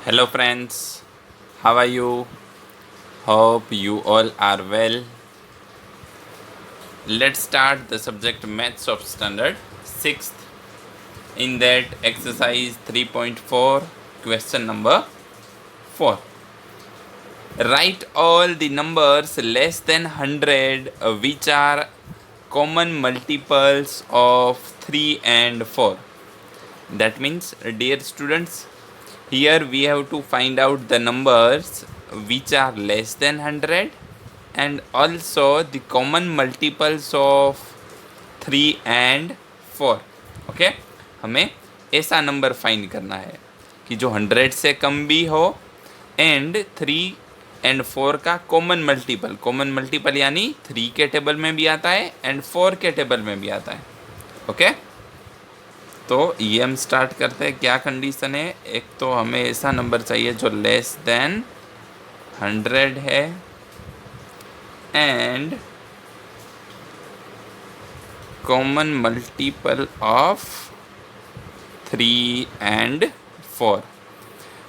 Hello friends, how are you? Hope you all are well. Let's start the subject Maths of Standard 6th. In that exercise 3.4, question number 4. Write all the numbers less than 100 which are common multiples of 3 and 4. That means, dear students, here we have to find out the numbers which are less than 100 and also the common multiples of 3 and 4. Okay, हमें ऐसा number find करना है कि जो 100 से कम भी हो and 3 and 4 का कॉमन मल्टीपल यानी 3 के टेबल में भी आता है एंड 4 के टेबल में भी आता है. ओके, तो ये हम स्टार्ट करते हैं. क्या कंडीशन है? एक तो हमें ऐसा नंबर चाहिए जो लेस देन 100 है and common multiple of 3 and 4.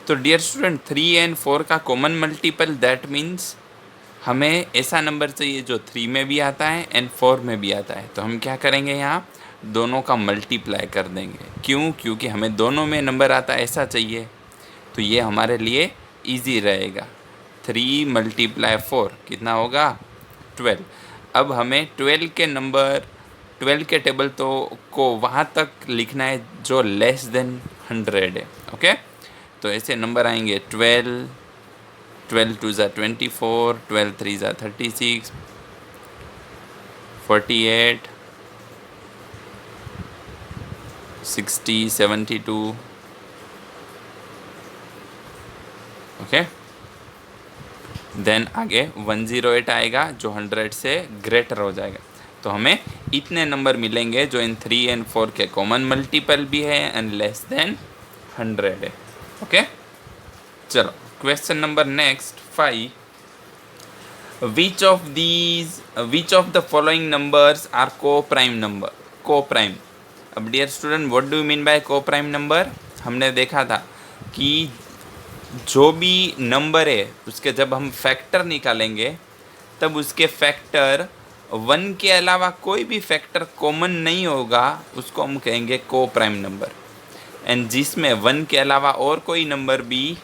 तो डियर स्टूडेंट, 3 एंड 4 का कॉमन मल्टीपल दैट मीन्स हमें ऐसा नंबर चाहिए जो 3 में भी आता है एंड 4 में भी आता है. तो हम क्या करेंगे, यहाँ दोनों का मल्टीप्लाई कर देंगे. क्यों? क्योंकि हमें दोनों में नंबर आता है ऐसा चाहिए. तो ये हमारे लिए इजी रहेगा. 3 × 4 कितना होगा? 12. अब हमें 12 के टेबल तो को वहाँ तक लिखना है जो लेस देन 100 है. ओके, तो ऐसे नंबर आएंगे 12, 12 2 ज़ा 24, 12 3 ज़ा 36, 48, 60, 72. ओके, देन आगे 108 आएगा जो 100 से ग्रेटर हो जाएगा. तो हमें इतने नंबर मिलेंगे जो इन 3 एंड 4 के कॉमन मल्टीपल भी है एंड लेस देन 100 है. ओके, चलो question number next 5. Which of the following numbers are co-prime number? Co-prime. अब dear student, what do you mean by co-prime number? हमने देखा था कि जो भी नंबर है उसके जब हम फैक्टर निकालेंगे तब उसके फैक्टर 1 के अलावा कोई भी फैक्टर कॉमन नहीं होगा, उसको हम कहेंगे को-प्राइम नंबर. एंड जिसमें 1 के अलावा और कोई नंबर भी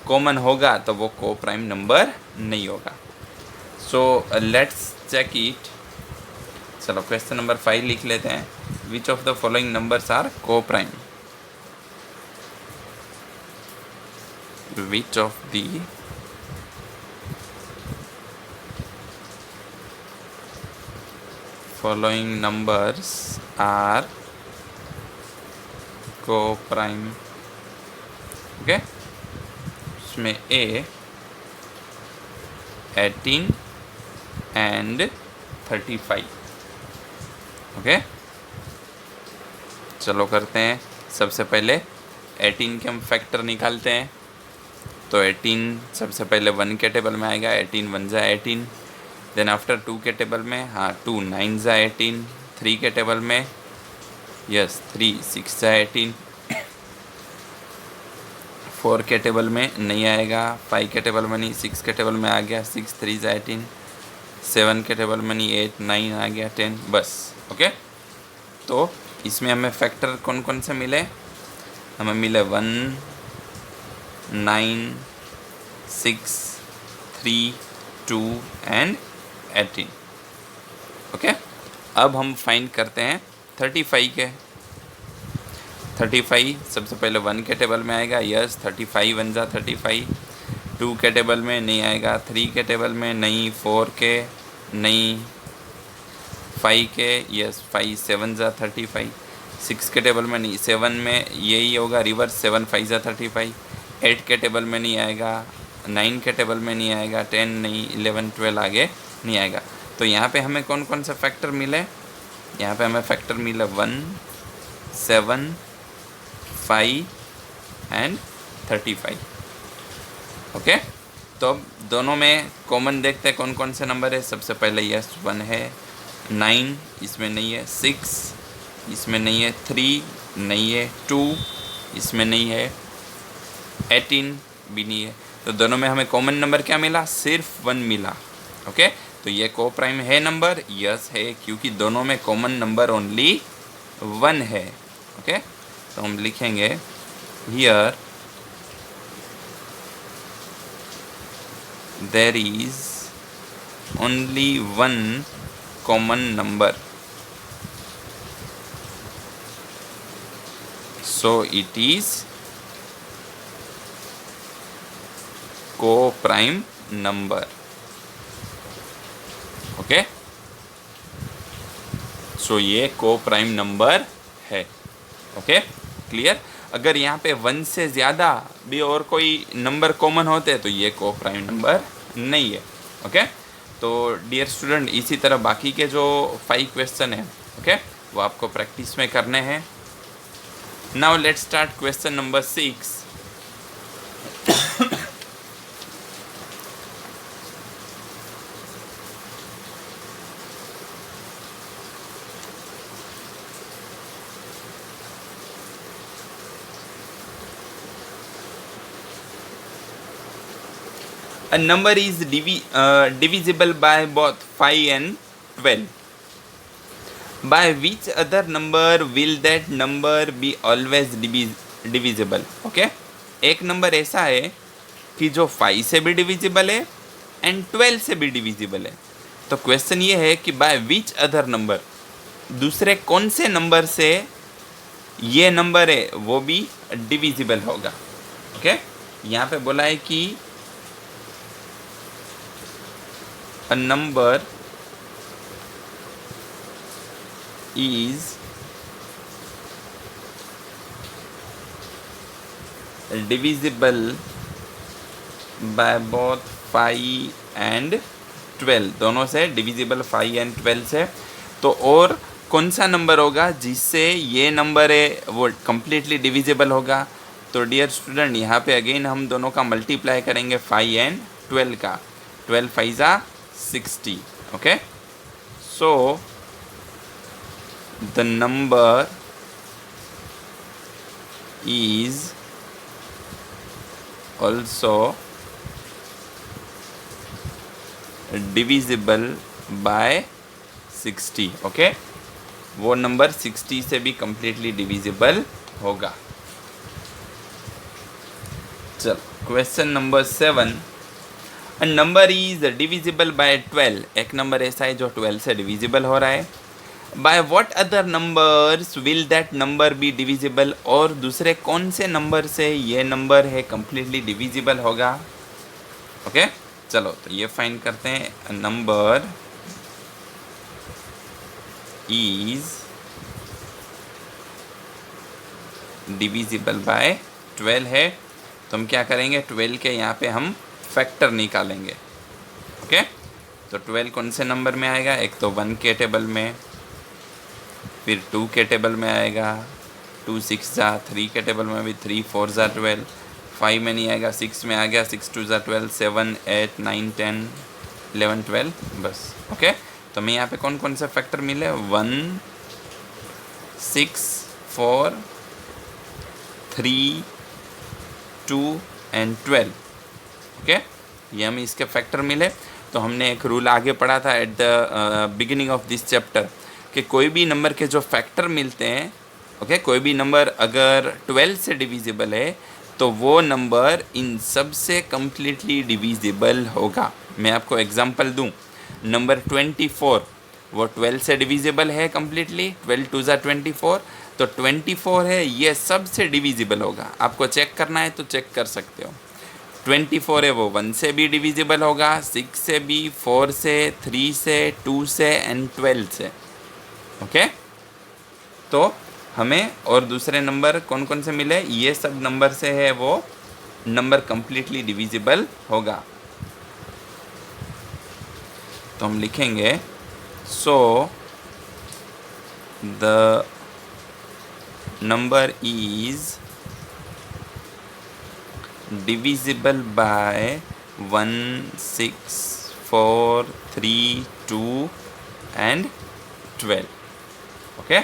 कॉमन होगा तो वो को-प्राइम नंबर नहीं होगा. So let's check it. चलो क्वेश्चन नंबर 5 लिख लेते हैं. Which of the following numbers are coprime? Which of the following numbers are co-prime? Okay, उसमें A 18 and 35. ओके, चलो करते हैं. सबसे पहले 18 के हम फैक्टर निकालते हैं. तो 18 सबसे पहले 1 के टेबल में आएगा. 18 1 ज़ा 18. देन आफ्टर 2 के टेबल में, हाँ 2 9 ज़ा 18. 3 के टेबल में, यस 3 6 ज़ा 18. 4 के टेबल में नहीं आएगा. 5 के टेबल में नहीं, 6 के टेबल में आ गया. 6 3 ज़ा 18. 7 के टेबल में नहीं, 8 9 आ गया. 10 बस. ओके, तो इसमें हमें फैक्टर कौन कौन से मिले? हमें मिले 1 9 6 3 2 एंड 18. ओके, अब हम फाइंड करते हैं 35 के. 35 सबसे पहले 1 के टेबल में आएगा. यस 35 1 ज़ा 35. 2 के टेबल में नहीं आएगा. 3 के टेबल में नहीं. 4 के नहीं. 5 के यस 5 7 ज़ा 35. 6 के टेबल में नहीं. 7 में यही होगा रिवर्स. 7 5 ज़ा 35. 8 के टेबल में नहीं आएगा. 9 के टेबल में नहीं आएगा. 10 नहीं. 11 12 आगे नहीं आएगा. तो यहाँ पे हमें कौन कौन से फैक्टर मिले? यहाँ पे हमें फैक्टर मिले 1 7 5 एंड 35. ओके, तो अब दोनों में कॉमन देखते हैं कौन कौन से नंबर है. सबसे पहले यस 1 है. 9 इसमें नहीं है. 6 इसमें नहीं है. 3 नहीं है. 2 इसमें नहीं है. 18 भी नहीं है, तो दोनों में हमें कॉमन नंबर क्या मिला, सिर्फ 1 मिला। ओके, तो ये को प्राइम है नंबर, यस है, क्योंकि दोनों में कॉमन नंबर ओनली 1 है। ओके, तो हम लिखेंगे here there is only 1 common number, so it is co-prime number। Okay, so ये को-प्राइम नंबर है। Okay, clear. अगर यहाँ पे 1 से ज़्यादा भी और कोई नंबर कॉमन होते तो ये को-प्राइम नंबर नहीं है। ओके, तो डियर स्टूडेंट, इसी तरह बाकी के जो 5 क्वेश्चन हैं, ओके, वो आपको प्रैक्टिस में करने हैं। Now let's start question number 6. A number is divisible by both 5 and 12. By which other number will that number be always divisible? Okay, एक नंबर ऐसा है कि जो 5 से भी डिविजिबल है एंड 12 से भी डिविजिबल है। तो क्वेश्चन ये है कि बाय विच अदर नंबर, दूसरे कौन से नंबर से ये नंबर है वो भी डिविजिबल होगा। ओके, यहाँ पे बोला है कि a number is divisible by both 5 and 12, दोनों से डिविजिबल 5 and 12 से। तो और कौन सा नंबर होगा जिससे ये नंबर है वो कम्प्लीटली डिविजिबल होगा? तो डियर स्टूडेंट, यहाँ पे अगेन हम दोनों का मल्टीप्लाई करेंगे 5 and 12 का। 12 5 जा 60। Okay, so the number is also divisible by 60। Okay, वो नंबर 60 से भी completely divisible होगा। चल, question number 7। A number is divisible by 12। एक नंबर ऐसा है जो 12 से डिविजिबल हो रहा है। By what other numbers will that number be divisible? और दूसरे कौन से नंबर से ये नंबर है completely divisible होगा? ओके, चलो तो ये फाइंड करते हैं। नंबर is divisible by 12 है, तो हम क्या करेंगे, 12 के यहाँ पे हम फैक्टर निकालेंगे। ओके, तो 12 कौन से नंबर में आएगा? एक तो 1 के टेबल में, फिर 2 के टेबल में आएगा, 2 6 जा, 3 के टेबल में भी 3 4 जा 12, 5 में नहीं आएगा, 6 में आ गया, 6 2 जा 12, 7 8 9 10 11 12, बस। ओके, तो हमें यहाँ पे कौन कौन से फैक्टर मिले? 1 6 4 3 2 एंड 12। ओके, ये हमें इसके फैक्टर मिले। तो हमने एक रूल आगे पढ़ा था at the beginning of this chapter कि कोई भी नंबर के जो फैक्टर मिलते हैं, ओके, कोई भी नंबर अगर 12 से डिविजिबल है तो वो नंबर इन सब से कम्प्लीटली डिविजिबल होगा। मैं आपको एग्जांपल दूं, नंबर 24 वो 12 से डिविजिबल है कम्प्लीटली, 12 2 जा 24, तो 24 है ये सब से डिविजिबल होगा। आपको चेक करना है तो चेक कर सकते हो। 24 है वो 1 से भी डिविजिबल होगा, 6 से भी, 4 से, 3 से, 2 से एंड 12 से। ओके, तो हमें और दूसरे नंबर कौन कौन से मिले? ये सब नंबर से है वो नंबर कम्प्लीटली डिविजिबल होगा। तो हम लिखेंगे so the number is divisible by 1 6 4 3 2 and 12। Okay,